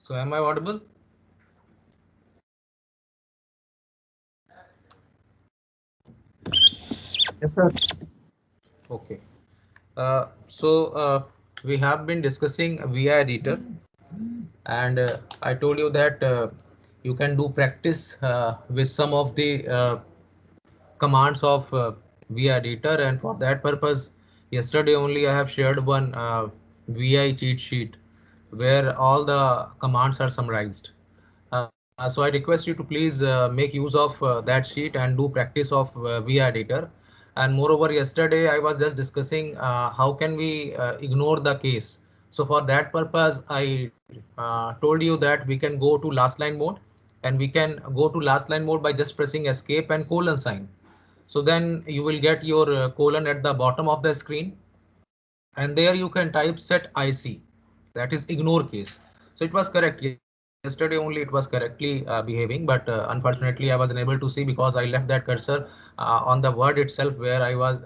So am I audible? Yes, sir. Okay. So we have been discussing VI editor, and I told you that you can do practice with some of the commands of VI editor, and for that purpose, yesterday only I have shared one VI cheat sheet where all the commands are summarized. So I request you to please make use of that sheet and do practice of VI editor. And moreover, yesterday I was just discussing how can we ignore the case. So for that purpose, I told you that we can go to last line mode, and we can go to last line mode by just pressing escape and colon sign. So then you will get your colon at the bottom of the screen, and there you can type set IC, that is ignore case. So it was correct yesterday only, it was correctly behaving, but unfortunately I was unable to see because I left that cursor on the word itself where I was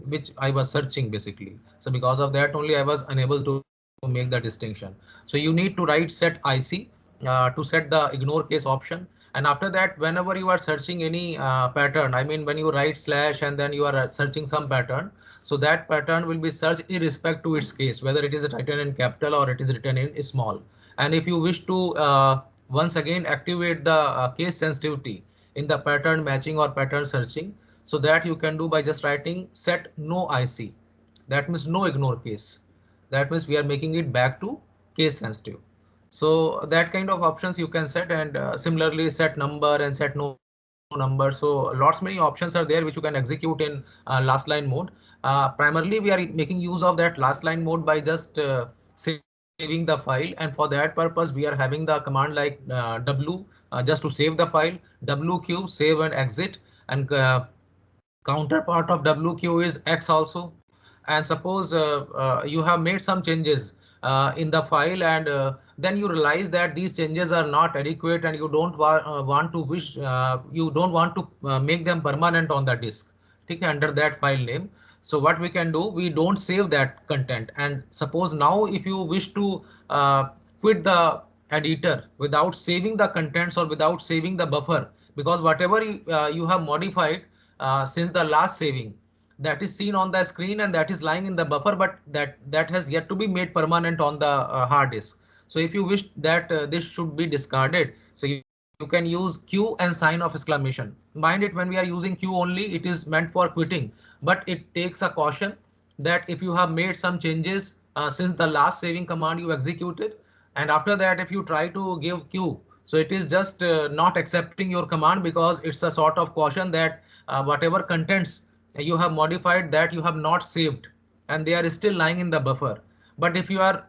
which I was searching basically. So because of that only I was unable to make the distinction. So you need to write set IC to set the ignore case option, and after that whenever you are searching any pattern, I mean when you write slash and then you are searching some pattern, so that pattern will be searched irrespective to its case, whether it is written in capital or it is written in small. And if you wish to once again activate the case sensitivity in the pattern matching or pattern searching, so that you can do by just writing set no IC. That means no ignore case. That means we are making it back to case sensitive. So that kind of options you can set, and similarly set number and set no number. So lots many options are there which you can execute in last line mode. Primarily we are making use of that last line mode by just saving the file, and for that purpose we are having the command like W just to save the file, WQ save and exit, and counterpart of WQ is X also. And suppose you have made some changes in the file, and then you realize that these changes are not adequate and you don't want to wish you don't want to make them permanent on the disk, okay, under that file name. So what we can do, we don't save that content, and suppose now if you wish to quit the editor without saving the contents or without saving the buffer, because whatever you have modified since the last saving, that is seen on the screen and that is lying in the buffer, but that has yet to be made permanent on the hard disk. So if you wish that this should be discarded, so you can use Q and sign of exclamation. Mind it, when we are using Q only, it is meant for quitting, but it takes a caution that if you have made some changes since the last saving command you executed, and after that if you try to give Q, so it is just not accepting your command, because it's a sort of caution that whatever contents you have modified, that you have not saved and they are still lying in the buffer. But if you are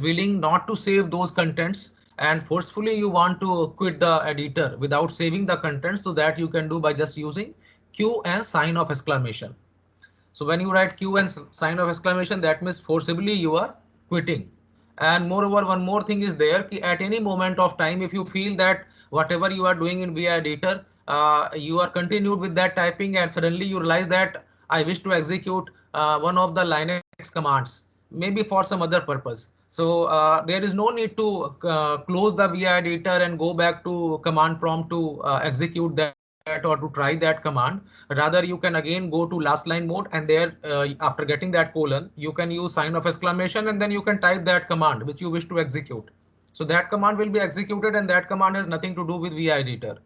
willing not to save those contents and forcefully you want to quit the editor without saving the contents, so that you can do by just using Q and sign of exclamation. So when you write Q and sign of exclamation, that means forcibly you are quitting. And moreover, one more thing is there, at any moment of time, if you feel that whatever you are doing in VI editor, you are continued with that typing and suddenly you realize that I wish to execute one of the Linux commands, maybe for some other purpose. So there is no need to close the VI editor and go back to command prompt to execute that or to try that command. Rather, you can again go to last line mode, and there after getting that colon, you can use sign of exclamation and then you can type that command which you wish to execute. So that command will be executed, and that command has nothing to do with VI editor.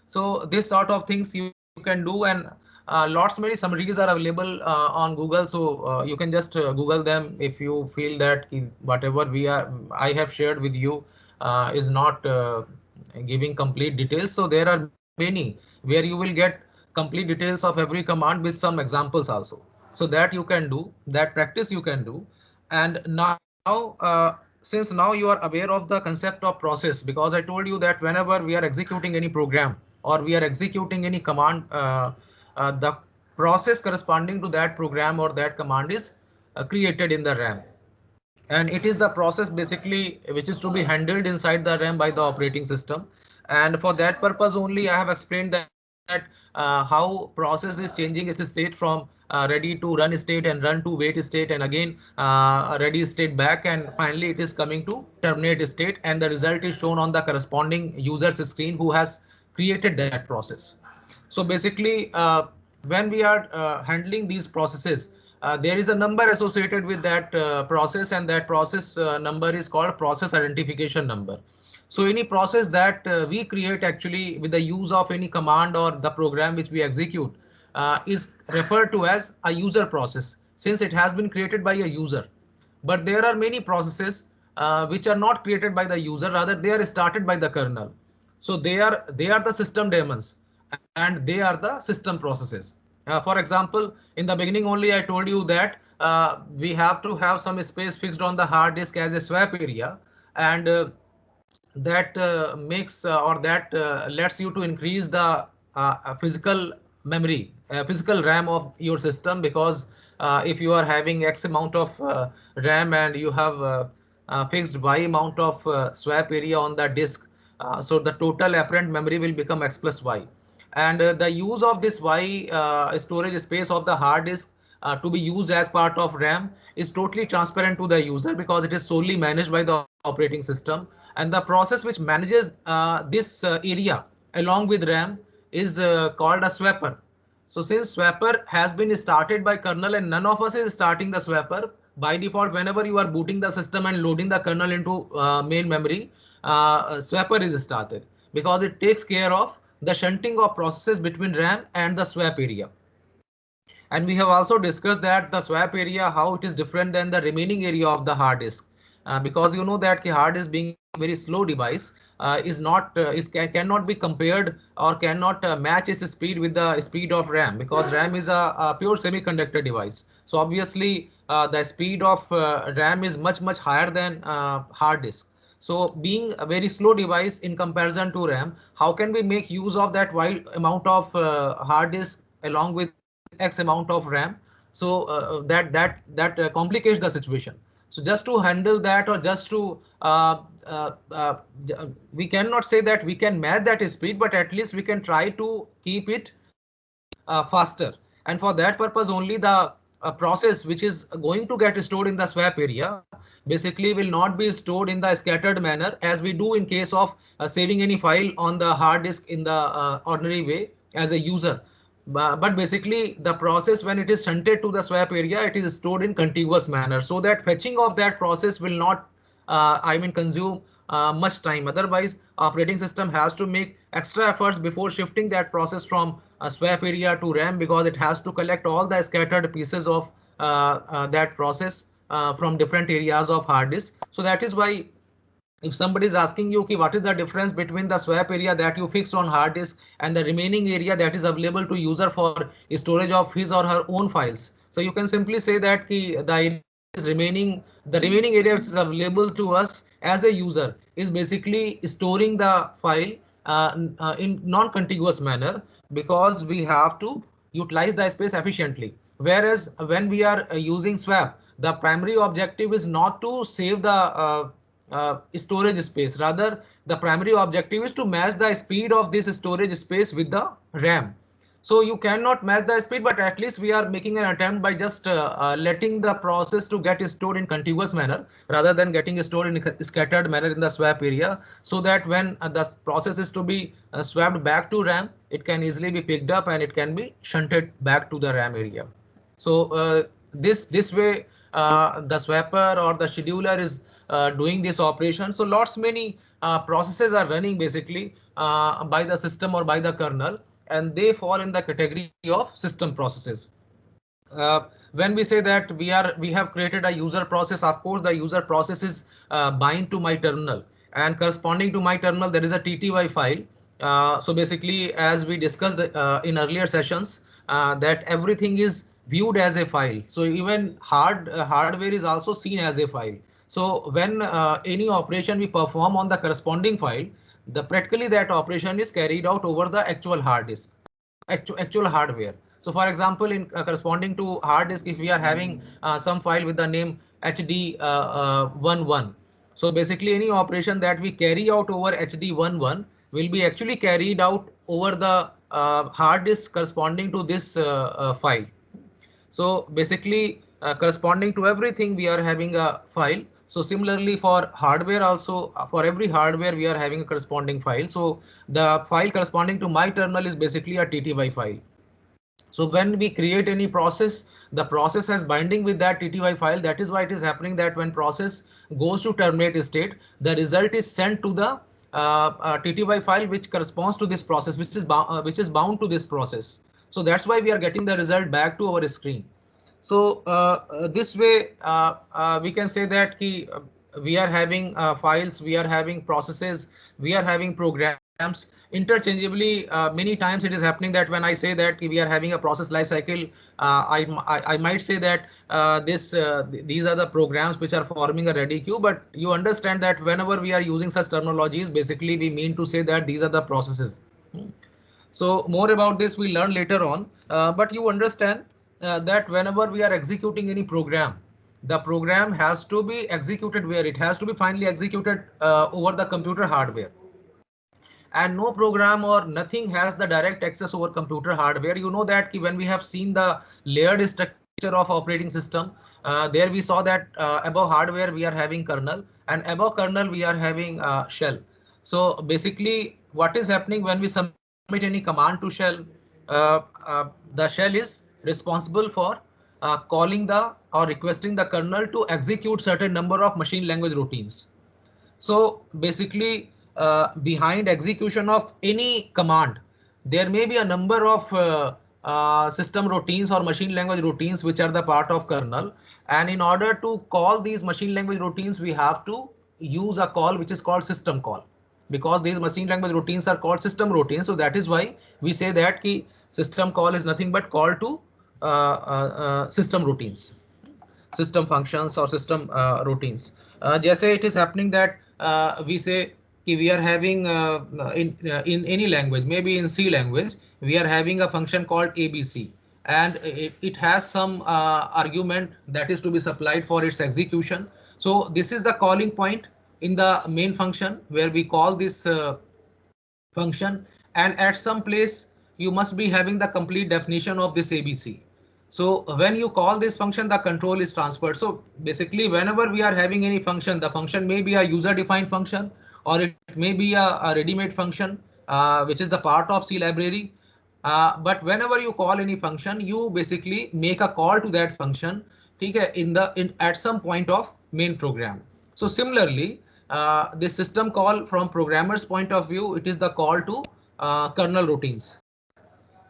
So this sort of things you can do, and lots many summaries are available on Google. So you can just Google them if you feel that whatever I have shared with you is not giving complete details. So there are many where you will get complete details of every command with some examples also. So that you can do, that practice you can do. And now since now you are aware of the concept of process, because I told you that whenever we are executing any program or we are executing any command, the process corresponding to that program or that command is created in the RAM, and it is the process basically which is to be handled inside the RAM by the operating system. And for that purpose only I have explained that that how process is changing its state from ready to run state and run to wait state, and again a ready state back, and finally it is coming to terminate state, and the result is shown on the corresponding user's screen who has created that process. So basically, when we are handling these processes, there is a number associated with that process, and that process number is called process identification number. So any process that we create actually with the use of any command or the program which we execute is referred to as a user process, since it has been created by a user. But there are many processes which are not created by the user, rather they are started by the kernel. So they are the system daemons, and they are the system processes. For example, in the beginning only I told you that we have to have some space fixed on the hard disk as a swap area, and that makes or that lets you to increase the physical memory, physical RAM of your system, because if you are having X amount of RAM and you have fixed Y amount of swap area on the disk, so the total apparent memory will become X plus Y. And the use of this Y storage space of the hard disk to be used as part of RAM is totally transparent to the user, because it is solely managed by the operating system, and the process which manages this area along with RAM is called a swapper. So since swapper has been started by kernel and none of us is starting the swapper, by default whenever you are booting the system and loading the kernel into main memory, swapper is started, because it takes care of the shunting of processes between RAM and the swap area. And we have also discussed that the swap area, how it is different than the remaining area of the hard disk, because you know that the hard disk being a very slow device is not cannot be compared or cannot match its speed with the speed of RAM, because RAM is a pure semiconductor device. So obviously the speed of RAM is much higher than hard disk. So being a very slow device in comparison to RAM, how can we make use of that wide amount of hard disk along with X amount of RAM? So that complicates the situation. So just to handle that, or just to uh, uh, we cannot say that we can match that speed, but at least we can try to keep it faster. And for that purpose only, the process which is going to get stored in the swap area basically will not be stored in the scattered manner as we do in case of saving any file on the hard disk in the ordinary way as a user. But basically the process, when it is shunted to the swap area, it is stored in contiguous manner, so that fetching of that process will not consume much time. Otherwise operating system has to make extra efforts before shifting that process from swap area to RAM, because it has to collect all the scattered pieces of that process from different areas of hard disk. So that is why if somebody is asking you, okay, what is the difference between the swap area that you fixed on hard disk and the remaining area that is available to user for storage of his or her own files, so you can simply say that the area which is remaining, the remaining area which is available to us as a user is basically storing the file in non-contiguous manner, because we have to utilize the space efficiently. Whereas when we are using swap, the primary objective is not to save the storage space. Rather, the primary objective is to match the speed of this storage space with the RAM. So you cannot match the speed, but at least we are making an attempt by just letting the process to get stored in contiguous manner rather than getting stored in a scattered manner in the swap area, so that when the process is to be swapped back to RAM, it can easily be picked up and it can be shunted back to the RAM area. So this way the swapper or the scheduler is doing this operation. So lots many processes are running basically by the system or by the kernel, and they fall in the category of system processes. When we say that we have created a user process, of course the user process is bind to my terminal, and corresponding to my terminal there is a tty file. So basically, as we discussed in earlier sessions, that everything is viewed as a file. So even hardware is also seen as a file. So when any operation we perform on the corresponding file, the practically that operation is carried out over the actual hard disk, actual hardware. So for example, in corresponding to hard disk, if we are having some file with the name HD11, so basically any operation that we carry out over HD11 will be actually carried out over the hard disk corresponding to this file. So basically, corresponding to everything, we are having a file. So similarly for hardware also, for every hardware, we are having a corresponding file. So the file corresponding to my terminal is basically a TTY file. So when we create any process, the process has binding with that TTY file. That is why it is happening that when process goes to terminate state, the result is sent to the TTY file which corresponds to this process, which is bound to this process. So that's why we are getting the result back to our screen. So this way we can say that we are having files, we are having processes, we are having programs interchangeably. Many times it is happening that when I say that we are having a process life cycle, I might say that these are the programs which are forming a ready queue, but you understand that whenever we are using such terminologies, basically we mean to say that these are the processes. So more about this we learn later on, but you understand that whenever we are executing any program, the program has to be executed where it has to be finally executed over the computer hardware. And no program or nothing has the direct access over computer hardware. You know that when we have seen the layered structure of operating system, there we saw that above hardware we are having kernel, and above kernel we are having shell. So basically what is happening when we submit any command to shell, the shell is responsible for calling the or requesting the kernel to execute certain number of machine language routines. So basically, behind execution of any command, there may be a number of system routines or machine language routines which are the part of kernel. And in order to call these machine language routines, we have to use a call which is called system call. Because these machine language routines are called system routines, so that is why we say that system call is nothing but call to system routines, system functions or system routines. जैसे it is happening that we say we are having in any language, maybe in C language, we are having a function called ABC, and it has some argument that is to be supplied for its execution. So this is the calling point in the main function where we call this function, and at some place you must be having the complete definition of this ABC. So when you call this function, the control is transferred. So basically whenever we are having any function, the function may be a user defined function, or it may be a ready-made function which is the part of C library. But whenever you call any function, you basically make a call to that function at some point of main program. So similarly, this system call from programmer's point of view, it is the call to kernel routines.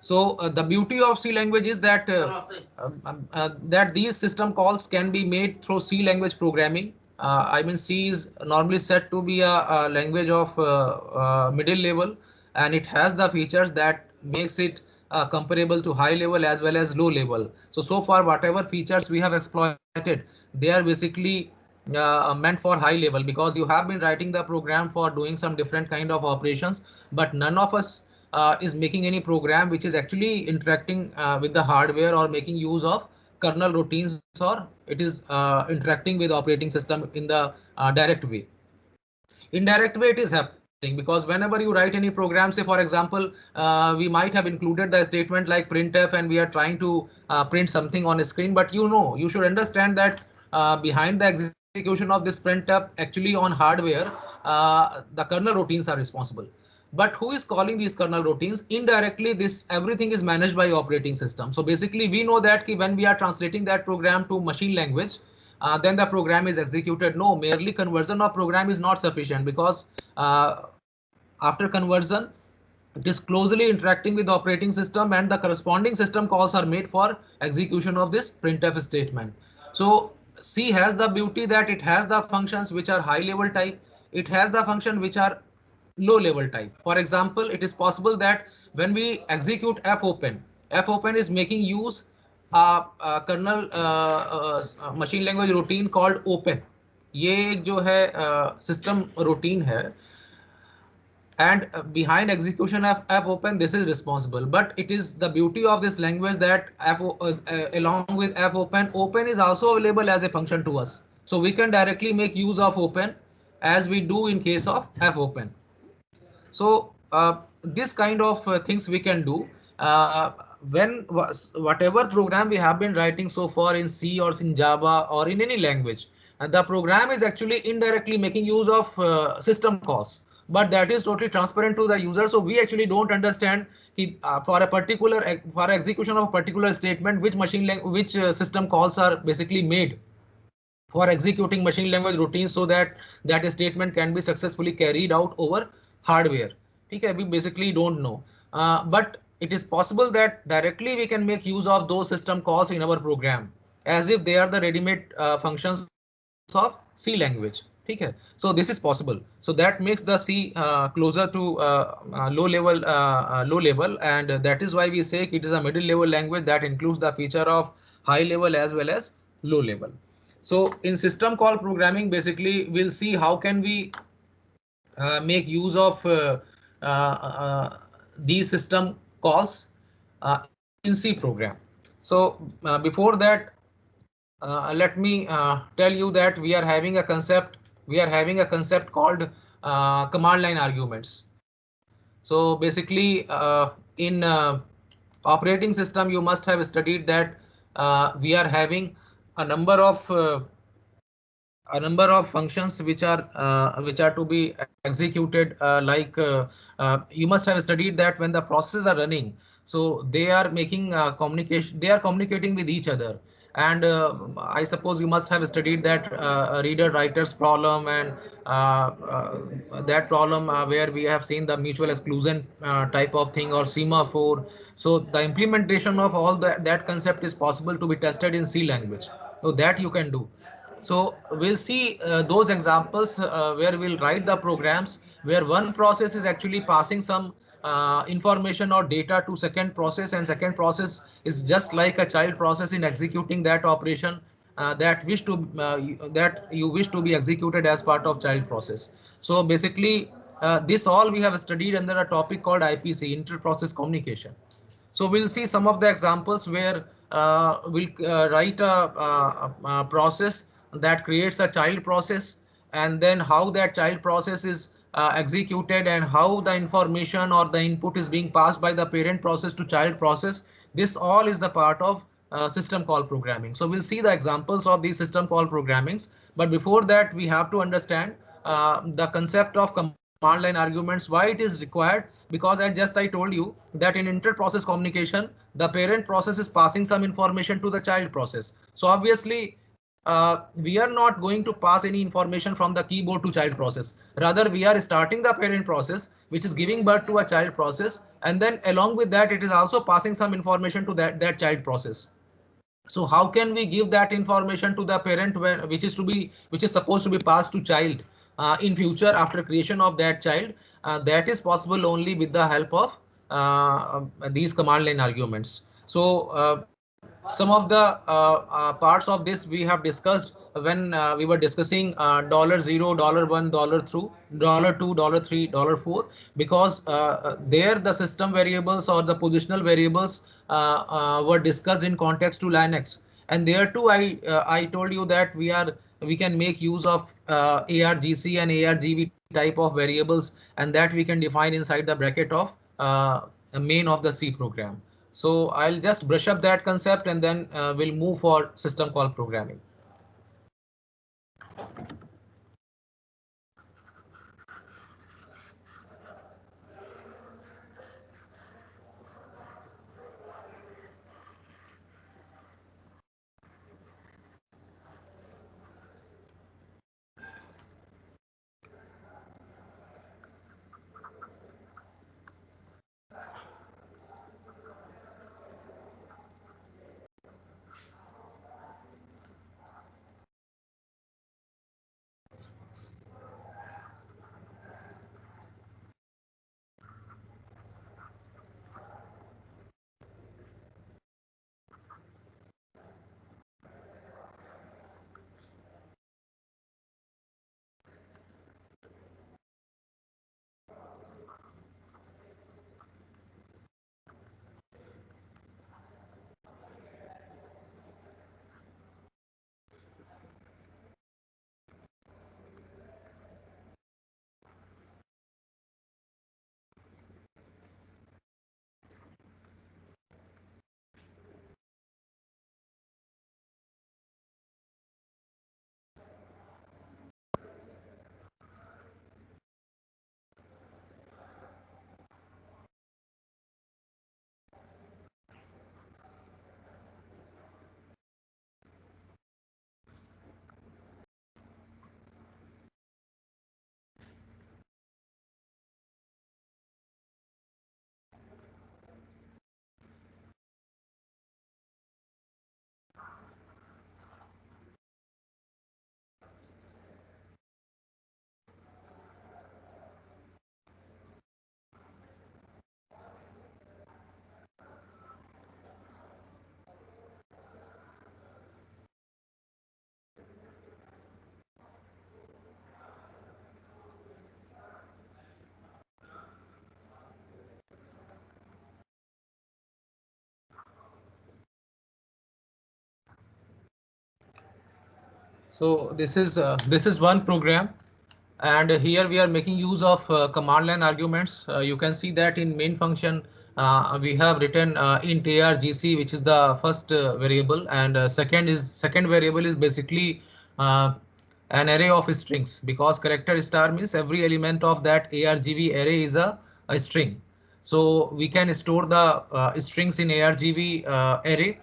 So the beauty of C language is that that these system calls can be made through C language programming. I mean, C is normally said to be a language of middle level, and it has the features that makes it comparable to high level as well as low level. So far, whatever features we have exploited, they are basically meant for high level, because you have been writing the program for doing some different kind of operations, but none of us is making any program which is actually interacting with the hardware or making use of kernel routines, or it is interacting with operating system in the direct way. Indirect way it is happening, because whenever you write any program, say for example, we might have included the statement like printf, and we are trying to print something on a screen, but you should understand that behind the execution of this printf, actually on hardware, the kernel routines are responsible. But who is calling these kernel routines? Indirectly, this everything is managed by operating system. So basically we know that when we are translating that program to machine language, then the program is executed. No, merely conversion of program is not sufficient, because after conversion, it is closely interacting with the operating system, and the corresponding system calls are made for execution of this printf statement. So C has the beauty that it has the functions which are high level type. It has the function which are low level type. For example, it is possible that when we execute fopen is making use kernel machine language routine called open. ये एक जो है system routine है, and behind execution of fopen, this is responsible. But it is the beauty of this language that along with open is also available as a function to us, so we can directly make use of open as we do in case of fopen. So this kind of things we can do when whatever program we have been writing so far in C or in Java or in any language, and the program is actually indirectly making use of system calls, but that is totally transparent to the user. So we actually don't understand for a particular for execution of a particular statement which which system calls are basically made for executing machine language routines so that that statement can be successfully carried out over hardware. Okay, we basically don't know, but it is possible that directly we can make use of those system calls in our program as if they are the ready-made functions of C language. Okay, so this is possible. So that makes the C closer to low level, and that is why we say it is a middle level language that includes the feature of high level as well as low level. So in system call programming, basically we'll see how can we make use of these system calls in C program. So before that, let me tell you that we are having a concept called command line arguments. So basically in operating system you must have studied that we are having a number of uh, a number of functions which are to be executed you must have studied that when the processes are running, so they are making communication, they are communicating with each other. And I suppose you must have studied that reader writers problem, and that problem where we have seen the mutual exclusion type of thing, or semaphore. So the implementation of all that concept is possible to be tested in C language, so that you can do. So we'll see those examples where we'll write the programs where one process is actually passing some information or data to second process, and second process is just like a child process in executing that operation that you wish to be executed as part of child process. So basically this all we have studied under a topic called IPC, inter-process communication. So we'll see some of the examples where we'll write a process that creates a child process, and then how that child process is executed, and how the information or the input is being passed by the parent process to child process. This all is the part of system call programming. So we'll see the examples of these system call programmings. But before that, we have to understand the concept of command line arguments, why it is required. Because as just I told you that in inter-process communication, the parent process is passing some information to the child process. So obviously we are not going to pass any information from the keyboard to child process. Rather, we are starting the parent process, which is giving birth to a child process, and then along with that, it is also passing some information to that child process. So how can we give that information to the parent which is supposed to be passed to child in future after creation of that child? That is possible only with the help of these command line arguments. So some of the parts of this we have discussed when we were discussing $0, $1, $2, $3, $4, because there the system variables or the positional variables were discussed in context to Linux. And there too I told you that we can make use of ARGC and ARGV type of variables, and that we can define inside the bracket of main of the C program. So I'll just brush up that concept, and then we'll move for system call programming. So this is one program, and here we are making use of command line arguments. You can see that in main function we have written int argc, which is the first variable, and second variable is basically uh, an array of strings, because character star means every element of that argv array is a string. So we can store the strings in argv array,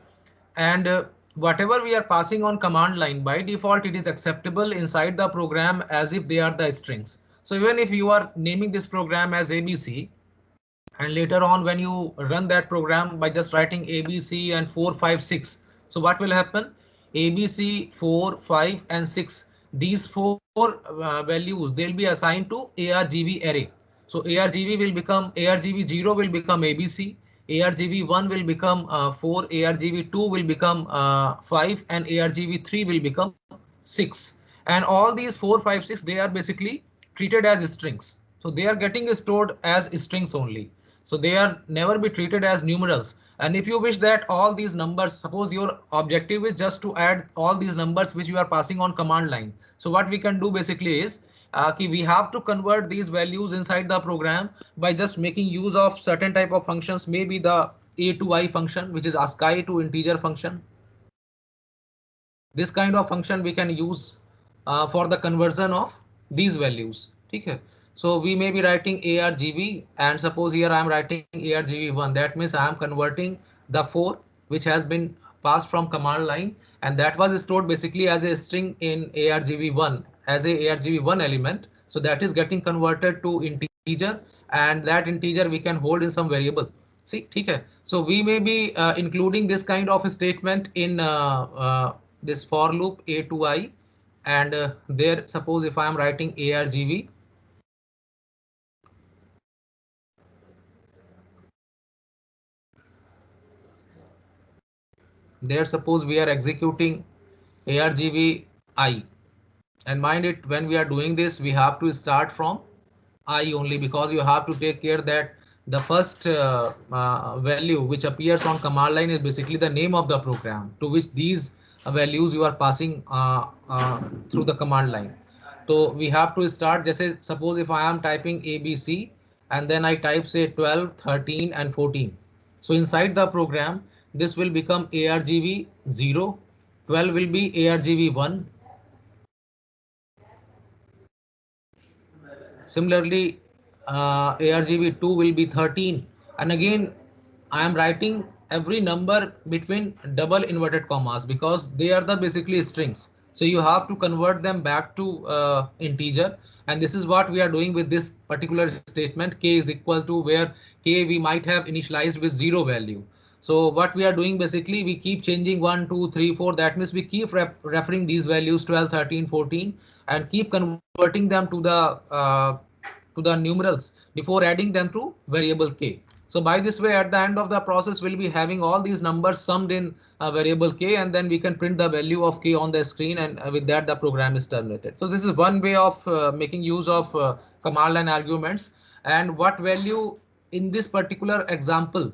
and whatever we are passing on command line, by default it is acceptable inside the program as if they are the strings. So even if you are naming this program as abc, and later on when you run that program by just writing abc and 4 5 6, so what will happen? Abc 4 5 and 6, these four values, they'll be assigned to argv array. So argv 0 will become abc, argv 1 will become 4, argv 2 will become 5, and argv 3 will become 6. And all these 4 5 6, they are basically treated as strings, so they are getting stored as strings only. So they are never be treated as numerals. And if you wish that all these numbers, suppose your objective is just to add all these numbers which you are passing on command line. So what we can do basically is we have to convert these values inside the program by just making use of certain type of functions, maybe the a to I function, which is ASCII to integer function. This kind of function we can use for the conversion of these values. Okay. So we may be writing argv, and suppose here I am writing argv1. That means I am converting the 4 which has been passed from command line, and that was stored basically as a string in argv1 as a argv1 element. So that is getting converted to integer, and that integer we can hold in some variable. See, okay. So we may be including this kind of a statement in this for loop a to I, and there suppose if I am writing argv, there suppose we are executing argv I, and mind it, when we are doing this we have to start from I only, because you have to take care that the first value which appears on command line is basically the name of the program to which these values you are passing through the command line. So we have to start, just say suppose if I am typing abc and then I type say 12 13 and 14. So inside the program this will become argv 0, 12 will be argv 1. Similarly, argv2 will be 13, and again I am writing every number between double inverted commas because they are the basically strings. So you have to convert them back to integer, and this is what we are doing with this particular statement k is equal to, where k we might have initialized with 0 value. So what we are doing basically, we keep changing 1 2 3 4. That means we keep referring these values 12 13 14 and keep converting them to the numerals before adding them to variable k. So by this way, at the end of the process, we'll be having all these numbers summed in a variable k, and then we can print the value of k on the screen, and with that the program is terminated. So this is one way of making use of command line arguments. And what value in this particular example,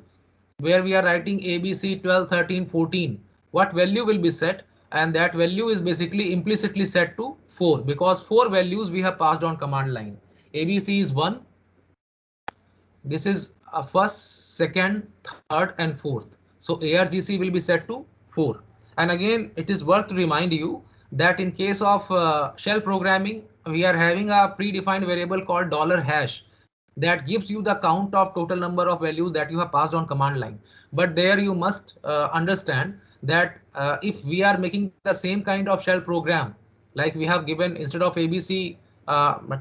where we are writing ABC 12, 13, 14, what value will be set? And that value is basically implicitly set to 4, because 4 values we have passed on command line. ABC is 1. This is a first, second, third, and fourth. So ARGC will be set to 4. And again, it is worth to remind you that in case of shell programming, we are having a predefined variable called $hash that gives you the count of total number of values that you have passed on command line. But there you must understand that if we are making the same kind of shell program, like we have given, instead of ABC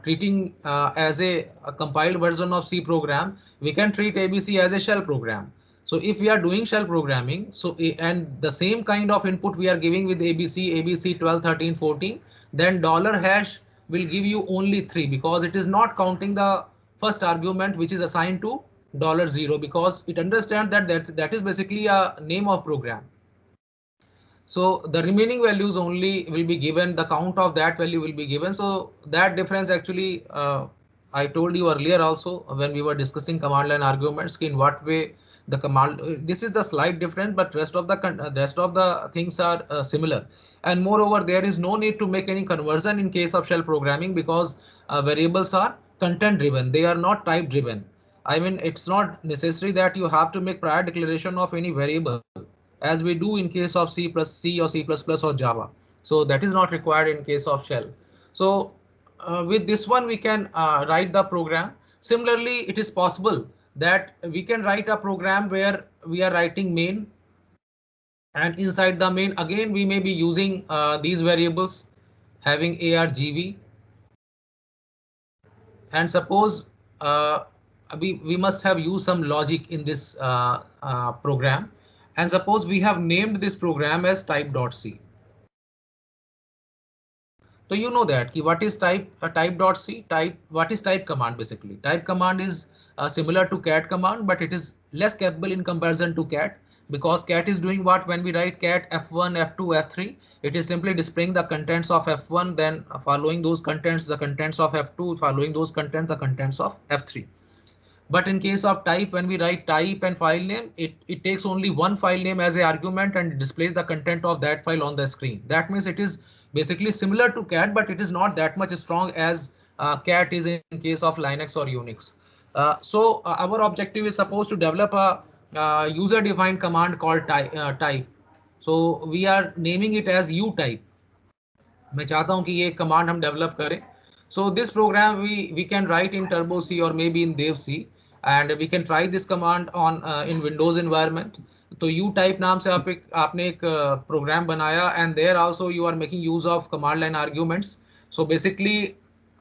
treating as a compiled version of C program, we can treat ABC as a shell program. So if we are doing shell programming, so and the same kind of input we are giving with ABC 12, 13, 14, then $hash will give you only 3, because it is not counting the first argument which is assigned to $0, because it understands that that is basically a name of program. So the remaining values only will be given, the count of that value will be given. So that difference actually I told you earlier also when we were discussing command line arguments, in what way the command. This is the slight difference, but rest of the things are similar. And moreover, there is no need to make any conversion in case of shell programming, because variables are content driven. They are not type driven. I mean, it's not necessary that you have to make prior declaration of any variable as we do in case of C plus C or C++ or Java. So that is not required in case of shell. So with this one, we can write the program. Similarly, it is possible that we can write a program where we are writing main, and inside the main again we may be using these variables having argv, and suppose we must have used some logic in this program, and suppose we have named this program as type.c. So you know that what is type.c, what is type command? Basically type command is similar to cat command, but it is less capable in comparison to cat, because cat is doing what? When we write cat f1 f2 f3, it is simply displaying the contents of f1, then following those contents the contents of f2, following those contents the contents of f3. But in case of type, when we write type and file name, it takes only one file name as a argument and displays the content of that file on the screen. That means it is basically similar to cat, but it is not that much strong as cat is in case of Linux or Unix. Our objective is supposed to develop a user defined command called type. So we are naming it as utype. मैं चाहता हूं कि ये command हम develop करें. So this program we can write in Turbo C or maybe in Dev C, and we can try this command on in Windows environment. तो u type नाम से आपने एक प्रोग्राम बनाया, and there also you are making use of command line arguments. So basically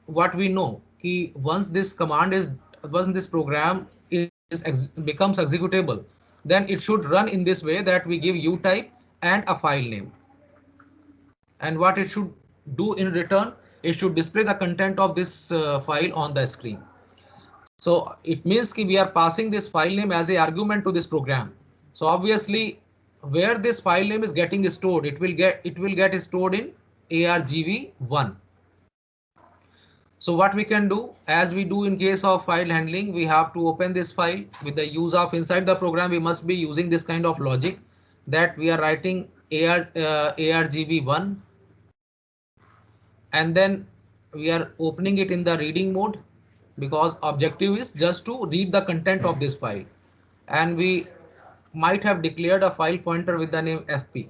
what we know कि once this program becomes executable, then it should run in this way, that we give u type and a file name, and what it should do in return, it should display the content of this file on the screen. So it means that we are passing this file name as a argument to this program. So obviously where this file name is getting stored, it will get stored in argv1. So what we can do, as we do in case of file handling, we have to open this file with the use of inside the program. We must be using this kind of logic, that we are writing argv1, and then we are opening it in the reading mode, because objective is just to read the content of this file, and we might have declared a file pointer with the name fp.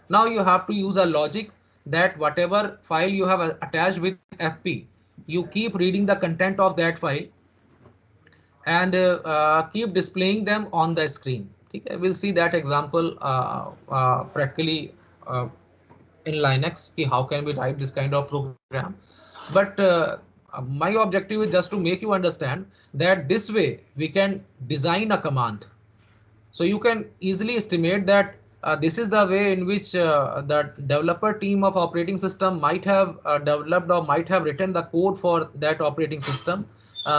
Now you have to use a logic that whatever file you have attached with fp, you keep reading the content of that file and keep displaying them on the screen. Okay, we'll see that example practically in Linux, how can we write this kind of program. But my objective is just to make you understand that this way we can design a command. So you can easily estimate that this is the way in which the developer team of operating system might have developed or might have written the code for that operating system,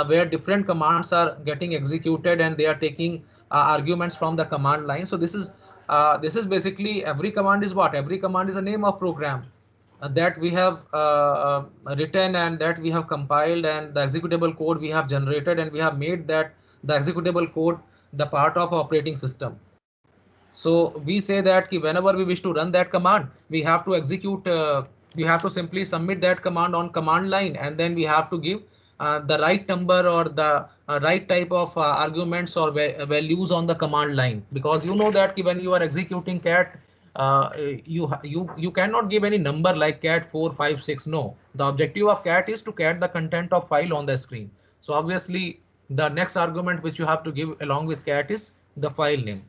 where different commands are getting executed and they are taking arguments from the command line. So this is basically, every command is what? Every command is a name of program that we have written and that we have compiled, and the executable code we have generated, and we have made that the executable code the part of operating system. So we say that whenever we wish to run that command, we have to execute, we have to simply submit that command on command line, and then we have to give the right number or the right type of arguments or values on the command line, because you know that when you are executing cat, you cannot give any number like cat 4 5 6. No, the objective of cat is to cat the content of file on the screen. So obviously the next argument which you have to give along with cat is the file name.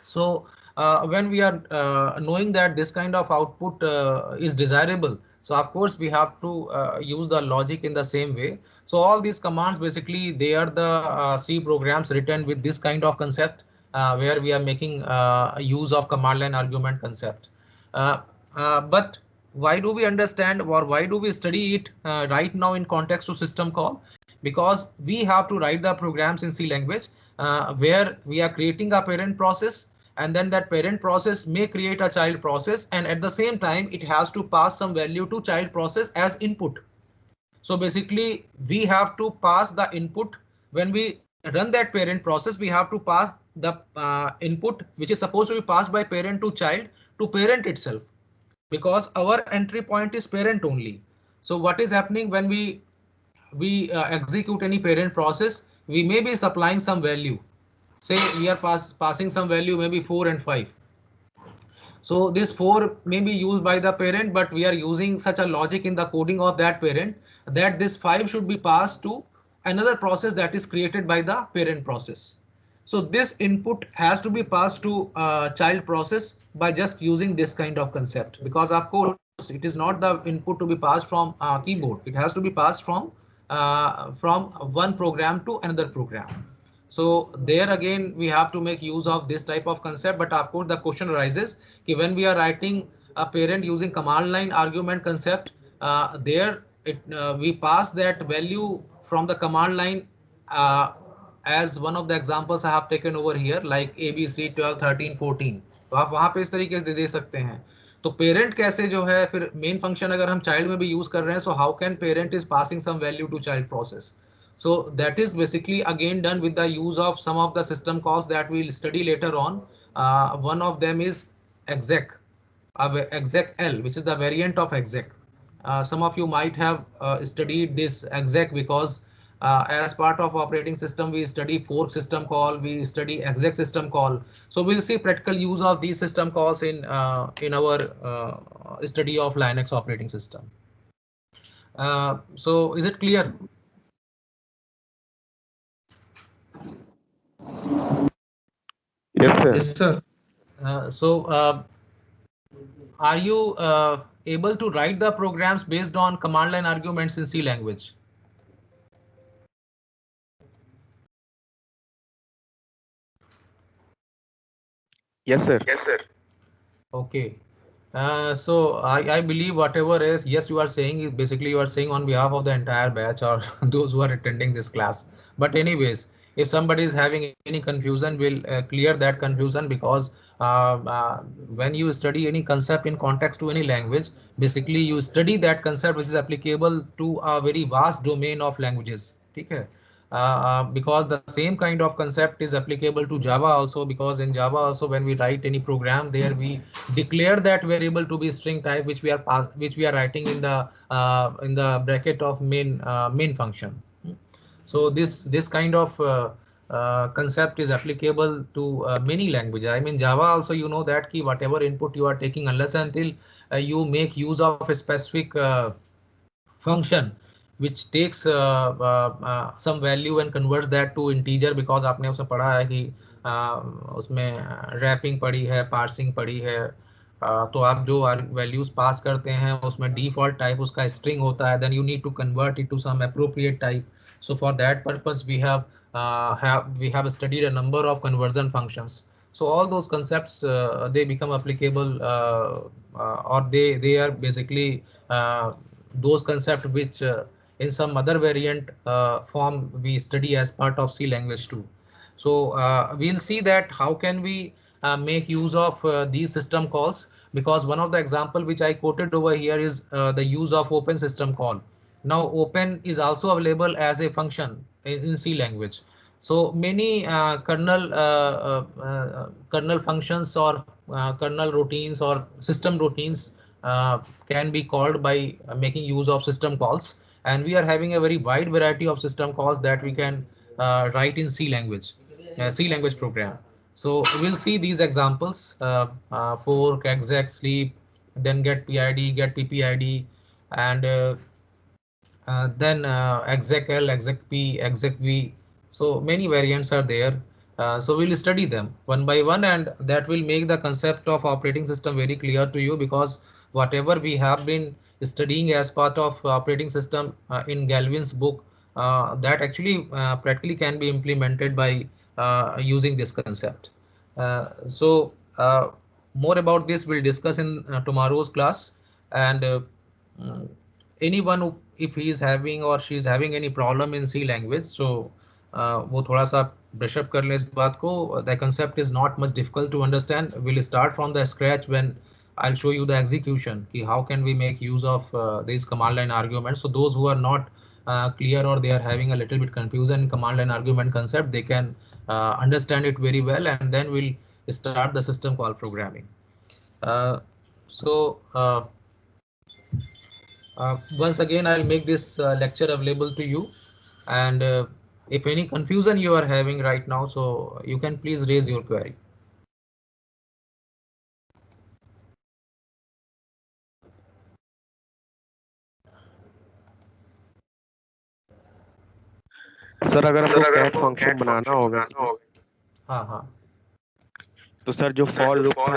So when we are knowing that this kind of output is desirable, so of course we have to use the logic in the same way. So all these commands, basically they are the C programs written with this kind of concept, where we are making use of command line argument concept. But why do we understand, or why do we study it right now in context to system call? Because we have to write the programs in C language, where we are creating a parent process, and then that parent process may create a child process, and at the same time it has to pass some value to child process as input. So basically we have to pass the input when we run that parent process, we have to pass the input which is supposed to be passed by parent to child to parent itself, because our entry point is parent only. So what is happening when we execute any parent process, we may be supplying some value. Say we are passing some value, maybe 4 and 5. So this 4 may be used by the parent, but we are using such a logic in the coding of that parent that this 5 should be passed to another process that is created by the parent process. So this input has to be passed to child process by just using this kind of concept, because of course it is not the input to be passed from keyboard. It has to be passed from one program to another program. So there again we have to make use of this type of concept. But of course the question arises when we are writing a parent using command line argument concept, there we pass that value from the command line, as one of the examples I have taken over here, like ABC 12 13 14. तो आप वहां पे इस तरीके से दे सकते हैं. तो पेरेंट कैसे जो है फिर मेन फंक्शन अगर हम चाइल्ड में भी यूज कर रहे हैं, so how can parent is passing some value to child process. So that is basically again done with the use of some of the system calls that we'll study later on. One of them is exec, exec-L, which is the variant of exec. Some of you might have studied this exec, because as part of operating system we study fork system call, we study exec system call. So we'll see practical use of these system calls in our study of Linux operating system. So is it clear? Yes, sir. Yes, sir. Are you able to write the programs based on command line arguments in C language? Yes, sir. Yes, sir. Okay. So I believe whatever is, yes, you are saying, basically you are saying on behalf of the entire batch or those who are attending this class. But anyways, if somebody is having any confusion, we'll clear that confusion, because when you study any concept in context to any language, basically you study that concept which is applicable to a very vast domain of languages. Okay. Because the same kind of concept is applicable to Java also, because in Java also when we write any program there, we declare that variable to be string type, which we are writing in the bracket of main function. So this kind of concept is applicable to many languages. I mean Java also, you know that key whatever input you are taking, unless until you make use of a specific function which takes some value and converts that to integer, because आपने उसमें पढ़ा है कि उसमें wrapping पढ़ी है, parsing पढ़ी है. तो आप जो वैल्यूज पास करते हैं उसमें डिफॉल्ट टाइप उसका स्ट्रिंग होता है, then you need to convert it to some appropriate type. So for that purpose we have studied a number of conversion functions. So all those concepts they become applicable, or they are basically those concepts which in some other variant form we study as part of C language too. So we'll see that how can we make use of these system calls, because one of the example which I quoted over here is the use of open system call. Now open is also available as a function in C language. So many kernel functions or kernel routines or system routines can be called by making use of system calls, and we are having a very wide variety of system calls that we can write in C language program. So we'll see these examples: fork, exec, sleep, then get PID, get PPID, and then exec-L, exec-P, exec-V. So many variants are there. So we'll study them one by one, and that will make the concept of operating system very clear to you, because whatever we have been studying as part of operating system in Galvin's book, that actually practically can be implemented by using this concept. So more about this we'll discuss in tomorrow's class. And anyone who, if he is having or she is having any problem in C language, so वो थोड़ा सा brush up कर ले इस बात को. The concept is not much difficult to understand. We'll start from the scratch when I'll show you the execution. Ki how can we make use of these command line arguments. So those who are not clear or they are having a little bit confusion in command line argument concept, they can understand it very well, and then we'll start the system call programming. So once again, I'll make this lecture available to you, and if any confusion you are having right now, so you can please raise your query. Sir अगर sir हमको अगर cat हमको function cat बनाना function होगा बनाना इसमें, होगा, हाँ हाँ, तो सर जो तो सर फॉर जो लूप फॉर था